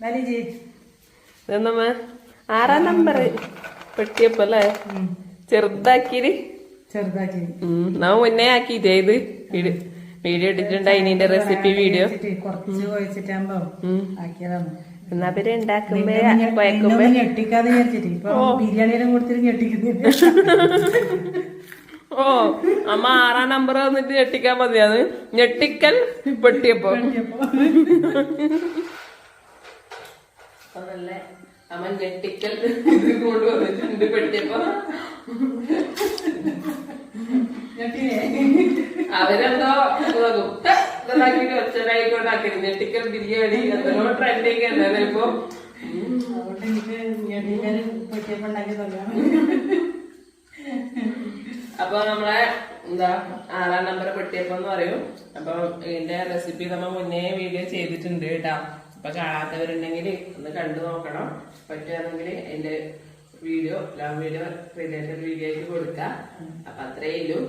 നമ്മ 6-ാം നമ്പർ പെട്ടിയപ്പല്ലേ ചെറുതാക്കി നമ്മ മുന്നേ ആക്കിട്ടേ ഇത് വീഡിയോ ഇട്ടിട്ടുണ്ടായി ഇതിന്റെ റെസിപ്പി വീഡിയോ എന്നാ പിന്നെ ഉണ്ടാക്കുമ്പോ കുഴക്കുമ്പോ ഞെട്ടിക്കാതെ ബിരിയാണിയുടെ കൊടുത്തിട്ട് ഞെട്ടിക്കുന്നില്ല. ഓ അമ്മ 6-ാം നമ്പർ വന്നിട്ട് ഞെട്ടിക്കാൻ മതിയാന്ന് ഞെട്ടിക്കൽ പെട്ടിയപ്പോ അതല്ലേ അമ്മ ഞെട്ടിക്കൽ കൊണ്ടുവന്നിട്ടുണ്ട് പെട്ടിയപ്പോ അവരെന്തോ ഒച്ചരായിക്കൊണ്ടാക്കി ഞെട്ടിക്കൽ ബിരിയാണി എന്തോ ട്രെൻഡിങ് എന്തായാലും ഇപ്പൊ അതുകൊണ്ട് എനിക്ക് പെട്ടിയപ്പം ഉണ്ടാക്കി തുടങ്ങാം. അപ്പൊ നമ്മളെ എന്താ 6-ാം നമ്പർ പെട്ടിയപ്പം എന്ന് പറയും. അപ്പൊ ഇതിന്റെ റെസിപ്പി നമ്മ മുന്നേ വീഡിയോ ചെയ്തിട്ടുണ്ട് കേട്ടാ. അപ്പൊ കാണാത്തവരുണ്ടെങ്കിൽ ഒന്ന് കണ്ടു നോക്കണം. പറ്റുകയാണെങ്കിൽ അതിന്റെ video love video related video ആയിട്ട് കൊടുക്കാം. അപ്പൊ അത്രയേ ഉള്ളൂ.